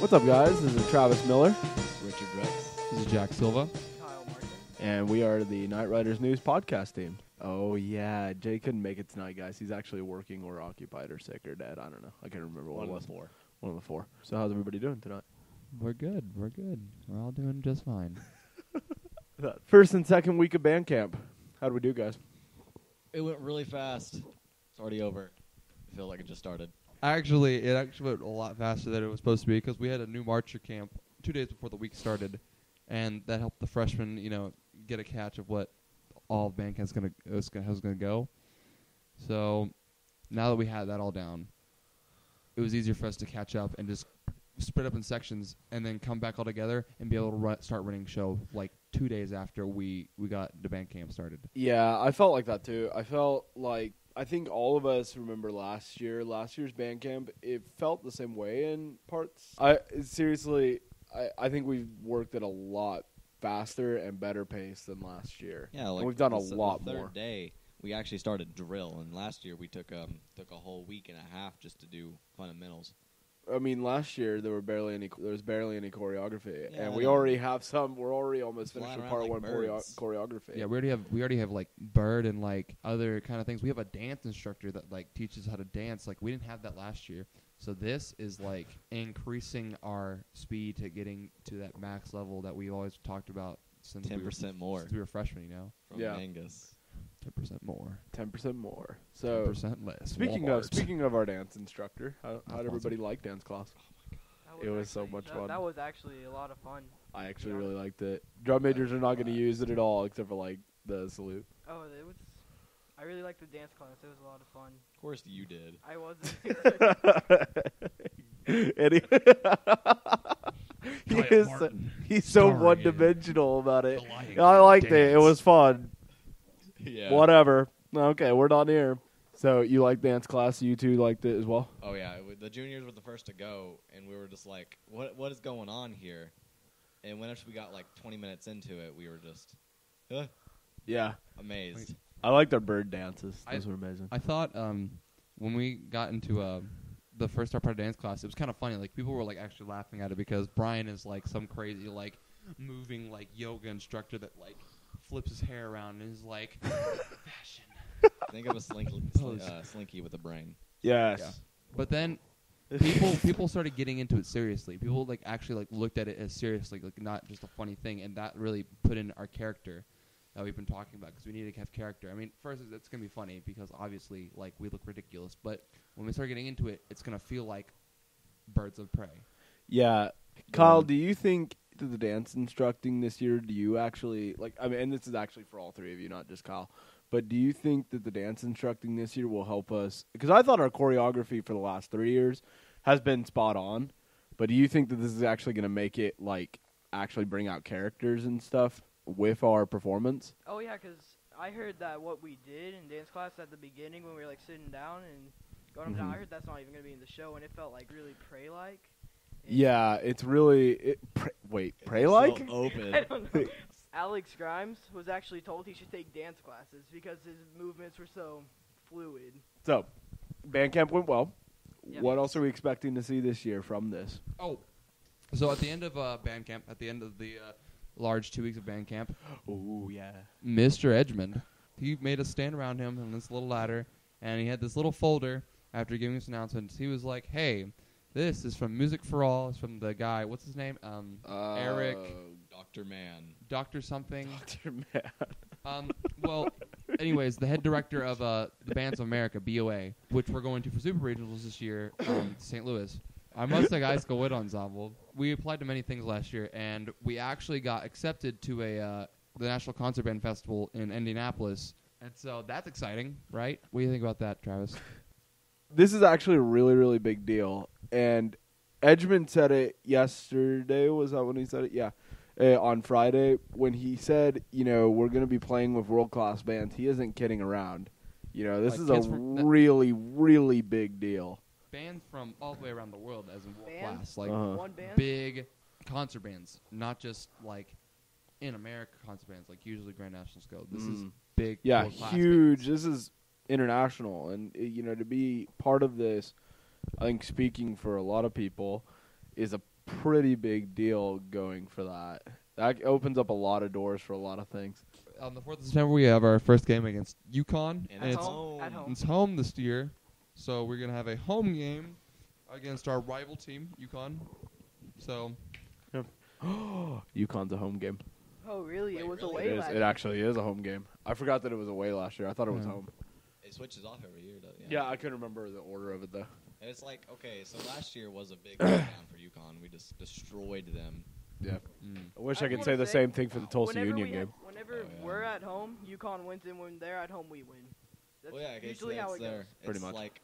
What's up, guys? This is Travis Miller, Richard Rex. This is Jack Silva. Kyle Martin. and we are the Night Riders News podcast team. Oh, yeah. Jay couldn't make it tonight, guys. He's actually working or occupied or sick or dead. I don't know. I can't remember what it was. One of the four. So how's everybody doing tonight? We're good. We're all doing just fine. First and second week of band camp. How do we do, guys? It went really fast. It's already over. I feel like it just started. It actually went a lot faster than it was supposed to be because we had a new marcher camp 2 days before the week started, and that helped the freshmen, get a catch of what all of band camp's was gonna go. So now that we had that all down, it was easier for us to catch up and just split up in sections and then come back all together and be able to start running show like 2 days after we got the band camp started. Yeah, I felt like that, too. I think all of us remember last year's band camp. It felt the same way in parts. I think we've worked at a lot faster and better pace than last year. Yeah, and we've done a lot the more. third day, we actually started drill, and last year we took a whole week and a half just to do fundamentals. I mean, last year there was barely any choreography, Yeah, and I we know. already have some. We're already almost Flying finished with around part like one birds. choreography. Yeah, we already have like bird and like other kind of things. We have a dance instructor that like teaches how to dance. Like we didn't have that last year. So this is like increasing our speed to getting to that max level that we've always talked about since 10% more since we were freshmen, from Yeah. Angus. 10% more. 10% more. So 10% less. speaking Walmart. of our dance instructor, how did everybody like dance class? That It was so much fun. That was actually a lot of fun. I actually really liked it. Drum majors are not going to use it at all, except for like the salute. Oh, it was. I really liked the dance class. It was a lot of fun. Of course you did. I wasn't. He's so Starring one-dimensional about it. delighting I liked it. It dance. was fun. Yeah. Whatever. Okay, we're not here. So you like dance class? You two liked it as well? Oh yeah, the juniors were the first to go, and we were just like, "What is going on here?" And whenever we got like 20 minutes into it, we were just Yeah. amazed. I liked their bird dances. Those were amazing. I thought when we got into the first part of dance class, it was kind of funny. Like people were like actually laughing at it because Brian is like some crazy like moving like yoga instructor that like flips his hair around and is like fashion. Think of a slinky with a brain. Yes. Yeah. But then people started getting into it seriously. People like actually like looked at it as seriously, like not just a funny thing, and that really put in our character that we've been talking about because we need to have character. I mean, first it's gonna be funny because obviously like we look ridiculous, but when we start getting into it, it's gonna feel like Birds of Prey. Yeah. Kyle, do you think that the dance instructing this year, do you actually, like, I mean, and this is actually for all three of you, not just Kyle, but do you think that the dance instructing this year will help us? Because I thought our choreography for the last 3 years has been spot on, but do you think that this is actually going to make it, like, actually bring out characters and stuff with our performance? Oh yeah, 'cause I heard that what we did in dance class at the beginning when we were like sitting down and going up and down, I heard that's not even gonna be in the show, and it felt like really Prey-like. Yeah, it's really, Prey-like? So open. I don't know. Alex Grimes was actually told he should take dance classes because his movements were so fluid. So, band camp went well. Yeah. What else are we expecting to see this year from this? Oh, so at the end of band camp, at the end of the large 2 weeks of band camp, Oh, yeah. Mr. Edgmond, he made us stand around him on this little ladder, and he had this little folder after giving us announcements. He was like, hey, this is from Music for All. It's from the guy, what's his name? Eric. Dr. Man. Dr. something. Dr. Man. Well, anyways, the head director of the Bands of America, BOA, which we're going to for Super Regionals this year, St. Louis. Our Mustang High School Wind Ensemble. We applied to many things last year, and we actually got accepted to the National Concert Band Festival in Indianapolis. And so that's exciting, right? What do you think about that, Travis? This is actually a really, really big deal. And Edgmond said it yesterday. Was that when he said it? Yeah. On Friday, when he said, we're going to be playing with world-class bands, he isn't kidding around. This Like is a kids from really, really big deal. Bands from all the way around the world, as in world Bands? class. Like One band? big concert bands, not just like in America concert bands, like usually Grand Nationals go. This is big, Yeah, world-class huge. bands. This is international. And, to be part of this, I think speaking for a lot of people, is a pretty big deal going for that. That opens up a lot of doors for a lot of things. On the 4th of September, we have our first game against UConn, And and at it's home. At home. it's home this year. So we're gonna have a home game against our rival team, UConn. So UConn's a home game. Oh, really? Wait, It was really? away It is. last It year. actually is a home game. I forgot that it was away last year. I thought it was Yeah. home. It switches off every year, doesn't it? Yeah, I couldn't remember the order of it though. And it's like, okay, so last year was a big letdown for UConn. We just destroyed them. Yeah. mm. I wish I could wanna say the same thing for the Tulsa Whenever Union we game. whenever Oh, yeah. we're at home, UConn wins, and when they're at home, we win. That's Well, yeah, I guess usually that's how it there. goes. Pretty It's much. like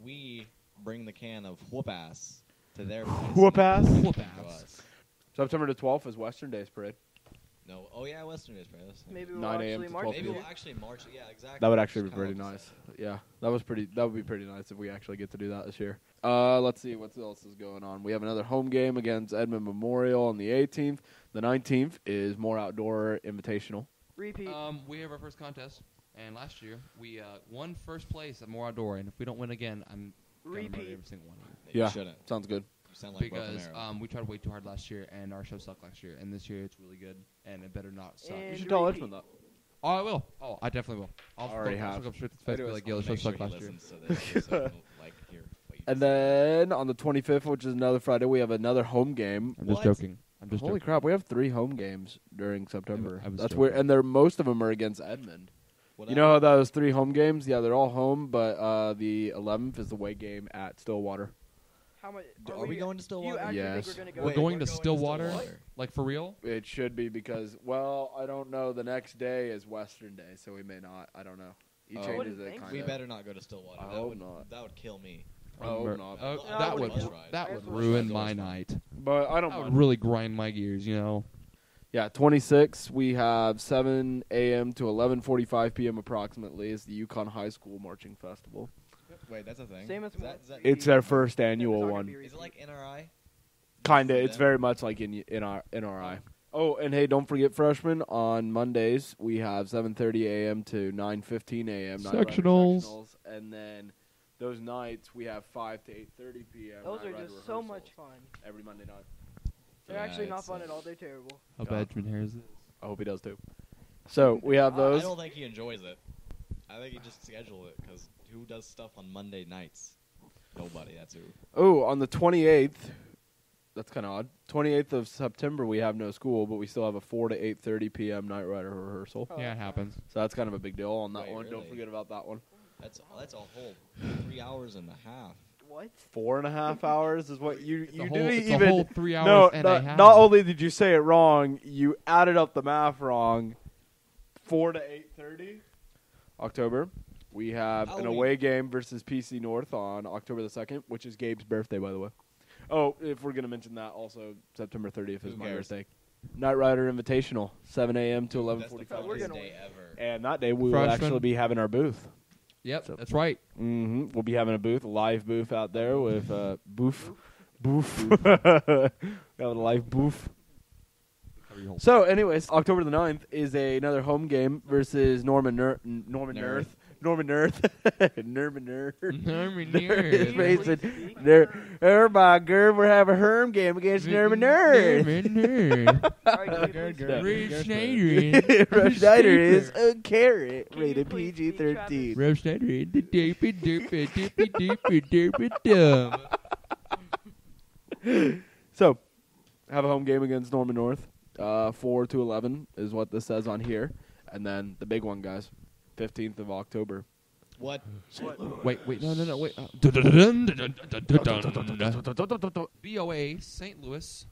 we bring the can of whoop ass to their Whoop ass? Whoop to ass. us. September the 12th is Western Days Parade. No, oh yeah, Western is right. Maybe we'll 9 a.m. actually to march 12 Maybe p.m. we'll actually march. Yeah, exactly. That would actually be Just kinda pretty like nice. Yeah, that would be pretty nice if we actually get to do that this year. Let's see what else is going on. We have another home game against Edmond Memorial on the 18th. The 19th is more outdoor invitational. repeat. We have our first contest, and last year we won first place at More Outdoor. And if we don't win again, I'm gonna murder Repeat. every single one of you. You Yeah. shouldn't. Sounds good. You sound like broken Because arrow. we tried way too hard last year, and our show sucked last year. And this year it's really good, and it better not suck. And You should tell repeat. Edmond that. Oh, I will. Oh, I definitely will. I'll Already I'll have. go straight to the face and be Anyways, like, yo, the Make show sure sucked he last year. listens to this so he'll, like, hear what you And say. then on the 25th, which is another Friday, we have another home game. I'm just What? joking. I'm just Holy joking. crap, we have 3 home games during September. I was That's joking. weird, and most of them are against Edmond. What You know how those 3 home games? Yeah, they're all home, but the 11th is the away game at Stillwater. How much? Are we going to Do you Stillwater? actually Yes. think we're gonna go? We're going to Stillwater? Stillwater? Like, for real? It should be because, well, I don't know. The next day is Western Day, so we may not. I don't know. He Oh. changes Wouldn't it think kind We of. better not go to Stillwater. I that hope would, not. That would kill me. I hope Mer- not. Oh, No, I that wouldn't would go. that I would guess we'll ruin go my as well. night. But I don't That would mind. really grind my gears, you know. Yeah, 26. We have 7 a.m. to 11:45 p.m. approximately is the Yukon High School Marching Festival. Wait, that's a thing. Same as is that, is that, It's their first It's annual not gonna one. be Is it like NRI? Kinda. For It's them? very much like in our NRI. Oh, and hey, don't forget freshmen. On Mondays we have 7:30 a.m. to 9:15 a.m. Night Rider Sectionals. sectionals, and then those nights we have 5 to 8:30 p.m. Those Night are Rider just so rehearsals much fun. every Monday night. They're Yeah, actually not it's, fun at all. They're terrible. How God. bad hears this. I hope he does too. So we have I those. don't think he enjoys it. I think he just scheduled it because who does stuff on Monday nights? Nobody. That's who. Oh, on the 28th. That's kind of odd. 28th of September, we have no school, but we still have a 4 to 8:30 p.m. Night Rider rehearsal. Oh, Yeah, it that's happens. So that's kind of a big deal on that Wait, one. Don't really? forget about that one. That's a whole 3 hours and a half. What? 4.5 hours is what you It's you a whole, didn't it's even. a whole 3 hours No, and not, a half. not only did you say it wrong, you added up the math wrong. 4 to 8:30. October. We have an Halloween. away game versus PC North on October the 2nd, which is Gabe's birthday, by the way. Oh, if we're going to mention that, also September 30th is Who my cares? birthday. Night Rider Invitational, 7 a.m. to That's the 11:45. we're funnest gonna- day ever. And that day we will Freshman. actually be having our booth. Yep, So- that's right. We'll be having a live booth out there with booth. We have a live booth. Cover your whole- So, anyways, October the 9th is another home game versus Norman Nerth. Nerth. Norman Nerth. Norman Nerth. Norman Nerth. Nerth. Racing. Everybody, girl, we're having a home game against Norman Nerth. Norman Nerth. Alright, can you please Yeah. Ray speak? Schneider. Rush Schneider is a carrot, Can you rated please speak, PG-13. Ray Schneider. The doopy doopy doopy doopy doopy dum. So, have a home game against Norman North. 4 to 11 is what this says on here. And then the big one, guys, 15th of October. What? Wait, no, wait. BOA St. Louis.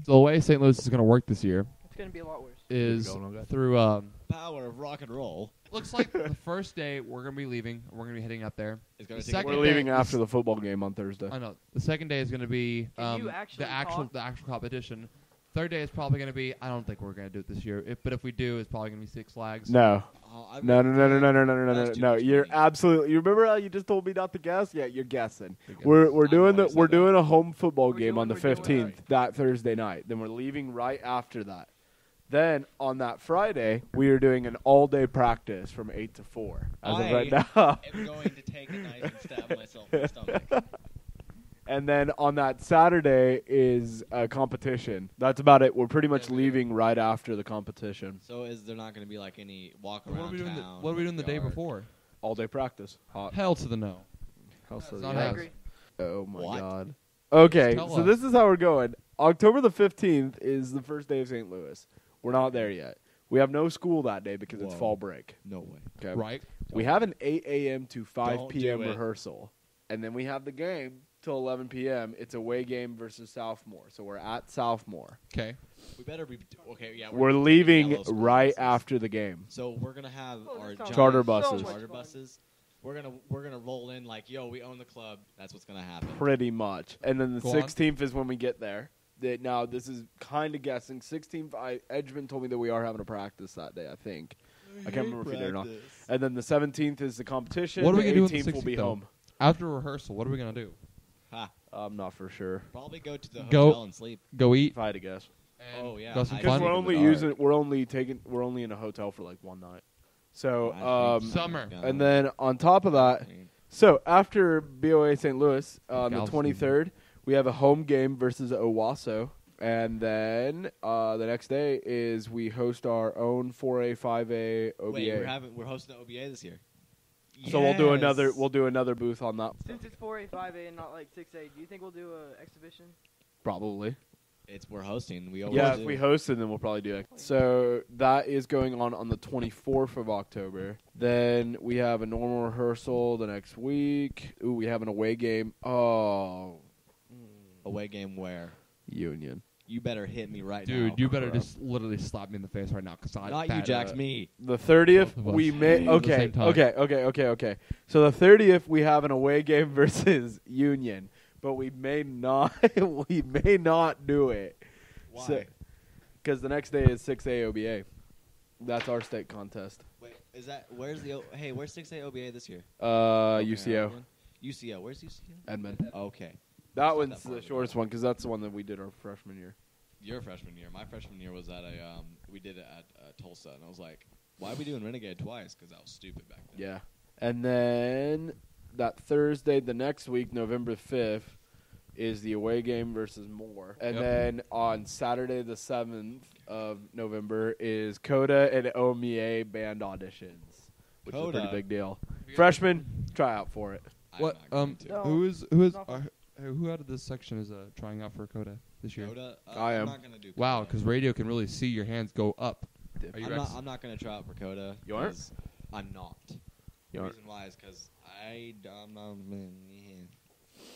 The way St. Louis is going to work this year It's gonna be a lot worse. is Going on, guys. through. Power of rock and roll. Looks like the first day we're going to be leaving. We're going to be heading up there. It's gonna The take a second We're day- leaving after the football game on Thursday. I know. The second day is going to be Can you actually the actual competition. Third day is probably going to be. I don't think we're going to do it this year. But if we do, it's probably going to be Six Flags. No. Oh, No. That's too much You're money. absolutely. You remember how you just told me not to guess? Yeah, you're guessing. Because- We're I doing know the I we're said doing a home football We're game doing- on the we're doing 15th that. that Thursday night. Then we're leaving right after that. Then on that Friday we are doing an all day practice from 8 to 4 as of right now. I'm going to take a knife and stab myself in the stomach. And then on that Saturday is a competition. That's about it. We're pretty much leaving right after the competition. So is there not going to be like any walk What around are we doing? town? What are we doing the day yard? before? All day practice. Hot. Hell to the no. Hell so not yes. I Yes. agree. Oh my What? god. Okay, Tell so us. this is how we're going. October the 15th is the first day of St. Louis. We're not there yet. We have no school that day because it's Whoa. fall break. No way. Okay. Right. We have an 8 a.m. to 5 Don't p.m. do it. rehearsal. And then we have the game till 11 p.m. It's a away game versus Southmore. So we're at Southmore. Okay. We better be okay. Yeah, We're taking leaving yellow school right buses. after the game. So we're gonna have Oh, our that sounds giant Charter so buses. much Charter fun. buses. We're gonna roll in like, yo, we own the club. That's what's gonna happen. Pretty much. And then the Go on. 16th is when we get there. Now, this is kind of guessing. 16th, Edgman told me that we are having a practice that day, I think. I can't remember if we did or not. And then the 17th is the competition. What are we the gonna do on the 18th will be 16th, though? home. After rehearsal, what are we gonna do? Ha. I'm not for sure. Probably go to the Go- hotel and sleep. Go eat. If I had to guess. Oh yeah. Got some hide Because fun? in we're the only dark. we're only in a hotel for like one night. So, I think Summer. I'm gonna- and then on top of that, so after BOA St. Louis on the Galveston. 23rd, we have a home game versus Owasso. And then the next day is we host our own 4A, 5A OBA. Wait, we're hosting the OBA this year. So we'll do Yes. another booth on that. Since it's 4A, 5A, and not like 6A, do you think we'll do a exhibition? Probably. We're hosting. We always Yeah, do. if we host it, then we'll probably do it. So that is going on the 24th of October. Then we have a normal rehearsal the next week. Ooh, we have an away game. Oh, away game where Union. you better hit me right now. Dude, you better crap. just literally slap me in the face right now, cause I Not you, Jax. Me. The 30th, Both of us. we may. At the Okay, same time. okay. So the 30th, we have an away game versus Union, but we may not. we may not do it. Why? Because the next day is 6A OBA. That's our state contest. Wait, is that where's the where's 6A OBA this year? UCO, Oakland? UCO. Where's UCO? Edmond. Okay. That Not one's that far the of a shortest drive. one because that's the one that we did our freshman year. Your freshman year. My freshman year was at a we did it at Tulsa, and I was like, why are we doing Renegade twice? Because I was stupid back then. Yeah. And then that Thursday, the next week, November 5th, is the away game versus Moore. And Yep. then on Saturday, the 7th of November, is Coda and OMEA band auditions, which is a pretty Coda. big deal. Freshmen, try out for it. I'm What? not going to. No. Who is Not fun. who out of this section is trying out for Coda this year? Coda? I am. I'm not gonna do Coda. Wow, because radio can really see your hands go up. Are you I'm not gonna try out for Coda. You aren't? 'cause I'm not. You The aren't? reason why is because I'm not.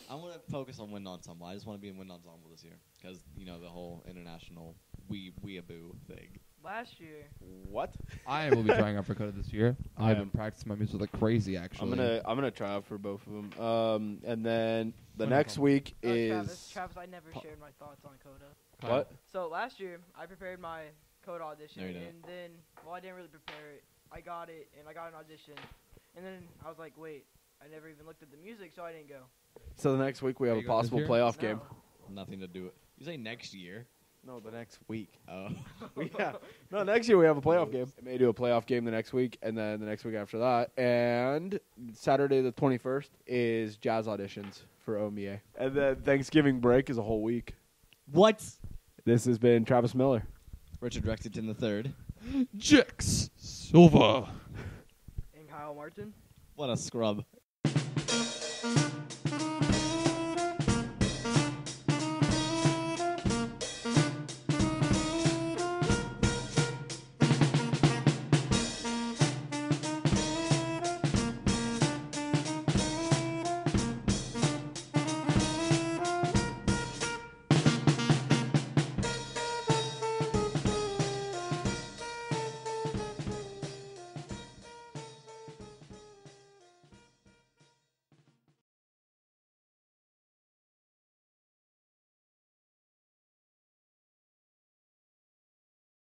I want to focus on wind ensemble. I just want to be in wind ensemble this year because the whole international weeaboo thing. Last year, What? I will be trying out for Coda this year. I I've am. been practicing my music like crazy, actually. I'm gonna try out for both of them. And then the Wonderful. next week Travis, is Travis, I never shared my thoughts on Coda. what? So last year, I prepared my Coda audition, No, you didn't. and then, I didn't really prepare it. I got it, and I got an audition, and then I was like, wait, I never even looked at the music, so I didn't go. So the next week we have Are a you going this possible year? playoff No. game. Nothing to do it. You say next year? No, the next week. Oh, Yeah. No, next year we have a playoff game. I may do a playoff game the next week, and then the next week after that. And Saturday the 21st is jazz auditions for OMEA. And then Thanksgiving break is a whole week. what? This has been Travis Miller. Richard Rexington the third. Jax Silva. And Kyle Martin. What a scrub.